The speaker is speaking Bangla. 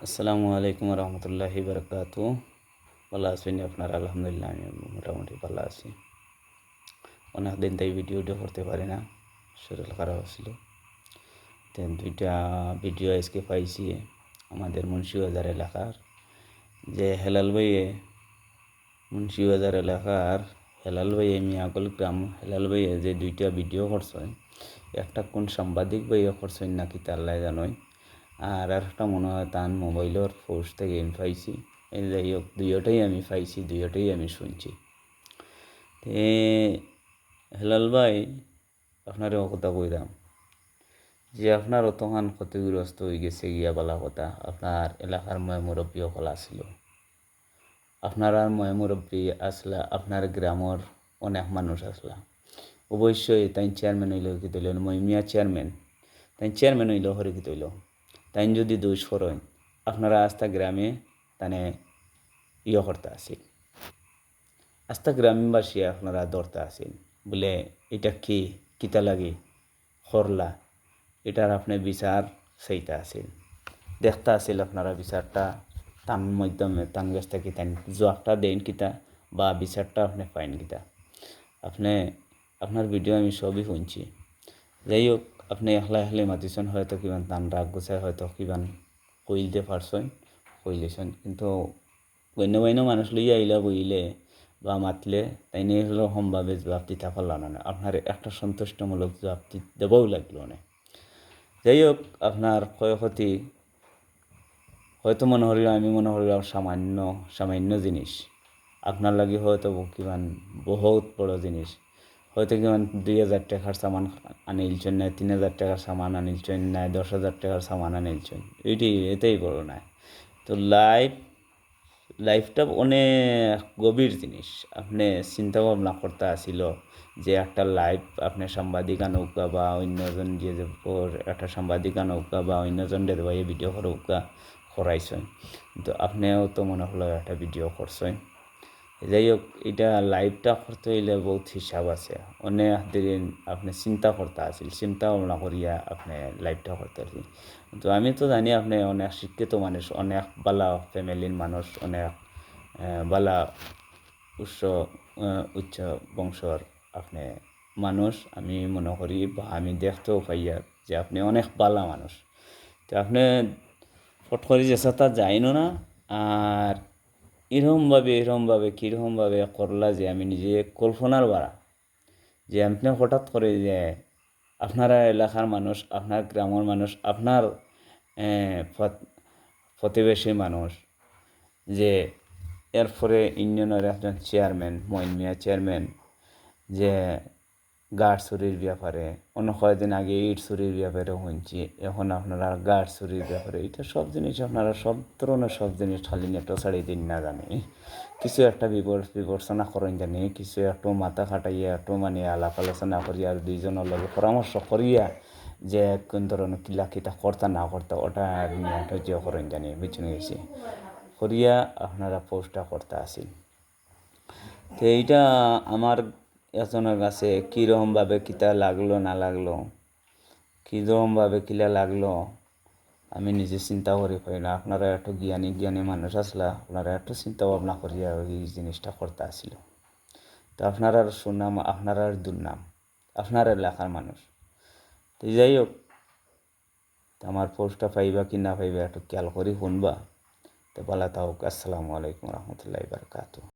আসসালামু আলাইকুম রহমতুল্লাহি বারকাতু। ভালো আছেন আপনারা? আলহামদুলিল্লাহ আমি মোটামুটি ভালো আছি। অনেক দিন তাই ভিডিওটা করতে পারি না, শরীর খারাপ ছিল। দুইটা ভিডিও আজকে পাইছি আমাদের মুন্সিবাজার এলাকার যে হেলাল ভাইয়ে, মুন্সিবাজার এলাকার হেলাল ভাইয়ে মিয়াগল গ্রাম হেলাল ভাইয়ে যে দুইটা ভিডিও করছেন, একটা কোন সাংবাদিক ভাইয়ে করছেন নাকি তার লাই জানই, আর একটা মনে হয় তার মোবাইলের পোস্ট থেকে আমি পাইছি। এই যাই হোক, দুইটাই আমি পাইছি, দুইটাই আমি শুনছি। তে হেলাল ভাই, আপনারও কথা কইরাম যে আপনার অতখান ক্ষতিগ্রস্ত হয়ে গেছে গিয়া বলা কথা। আপনার এলাকার মুরব্বী সকল আসছিল, আপনার আর মুরব্বী আসলা, আপনার গ্রামের অনেক মানুষ আসলা। অবশ্যই তাই চেয়ারম্যান হইল কি তৈল, মহিমিয়া চেয়ারম্যান, তাই চেয়ারম্যান হইল হরে কি তৈল, তাই যদি দোষ করেন আপনারা আস্থা গ্রামে তানে করতে আসেন, আস্থা গ্রামবাসী আপনারা ধরতে আসেন বলে এটা কি কিতা লাগে করলা, এটার আপনি বিচার সেইটা আসেন দেখতে আসেন। আপনারা বিচারটা তার মাধ্যমে তান গাছ থেকে তান জবাবটা দেন কিতা বা বিচারটা আপনি পাইন কিতা। আপনি আপনার ভিডিও আমি সবই শুনছি। যাই হোক, আপনি একলা একলাই মাতিছেন, হয়তো কিমান তান রাগ গুছায় হয়তো কিমান কইলতে পারছেন, কইলেছেন, কিন্তু বন্য বন্য মানুষ লইয়া আইলা বইলে বা মাতলে তাই নিয়ে হলেও সম্ভাবে জবাব দিতে পারলাম না। আপনার একটা সন্তুষ্টমূলক জবাব দেবও লাগলো না। যাই হোক, আপনার ক্ষয়ক্ষতি হয়তো মনে হরিল, আমি মনে হরিলাম সামান্য সামান্য জিনিস, আপনার লাগে হয়তো কিমান বহুত বড় জিনিস। হয়তো কিমান 2,000 টাকার সামান আনিলছেন না, 3,000 টাকার সামান আনিলছেন না, 10,000 টাকার সামান আনিলছেন, এটাই বড় না। তো লাইফটা অনেক গভীর জিনিস। আপনি চিন্তা ভাবনা করতে আসিল যে একটা লাইফ আপনি সাংবাদিকা নৌকা বা অন্যজন যে একটা সাংবাদিকা নৌকা বা অন্যজন ভাই ভিডিও করৌকা করাইছেন, কিন্তু আপনিও তো মনে হলো একটা ভিডিও করছেন। যাই হোক, এটা লাইভটা করতে হইলে বহুত হিসাব আছে, অনেক দিন আপনি চিন্তা করতে আসিল, চিন্তা ভাবনা করিয়া আপনি লাইভটা করতে আসিল। কিন্তু আমি তো জানি আপনি অনেক শিক্ষিত মানুষ, অনেক বালা ফ্যামিলির মানুষ, অনেক বালা উচ্চ বংশর আপনি মানুষ। আমি মনে করি বা আমি দেখতেও পাইয়া যে আপনি অনেক বালা মানুষ। তো আপনি ফট করে যে সাথে যাইনো না, আর এরকমভাবে কীরকমভাবে করলা যে আমি নিজে কল্পনার বাড়া, যে আপনি হঠাৎ করে যে আপনারা এলাকার মানুষ, আপনার গ্রামের মানুষ, আপনার প্রতিবেশী মানুষ, যে এরপরে ইউনিয়নের একজন চেয়ারম্যান, মঈন মিয়া চেয়ারম্যান, যে গাড় চুরির ব্যাপারে অন্য কয়েকদিন আগে ইট চুরির ব্যাপারে শুনছি, এখন আপনারা গাড় চুরির ব্যাপারে, এটা সব জিনিস আপনারা সব ধরনের সব জিনিস খালি নেটো ছাড়ি দিন না জানি, কিছু একটা বিবেচনা করেন জানি, কিছু একটু মাথা খাটাইয়া একটু মানে আলাপ আলোচনা করিয়া আর দুইজনের লগে পরামর্শ করিয়া যে কোন ধরনের কিলা কিতা করতা না করতা ওটা নিয়ে একটা যে করেন জানি বুঝে গেছি করিয়া আপনারা পোস্টটা করতে আসেন। তো এইটা আমার একজনের কাছে কীরকমভাবে কিতা লাগলো না লাগলো, কীরকমভাবে কিলা লাগলো আমি নিজে চিন্তা করি পাই না। আপনারা একটু জ্ঞানী মানুষ আসলা, আপনারা একটু চিন্তা ভাবনা করিয়া এই জিনিসটা করতে আসিল। তো আপনার আর সুনাম, আপনার আর দুর্নাম, আপনার এলাকার মানুষ। তো যাই হোক, আমার পোস্টটা পাইবা কি না পাইবা একটু খেয়াল করি শুনবা। তো ভালো থাকুক। আসসালামু আলাইকুম রহমতুল্লাহি বারকাতুহু।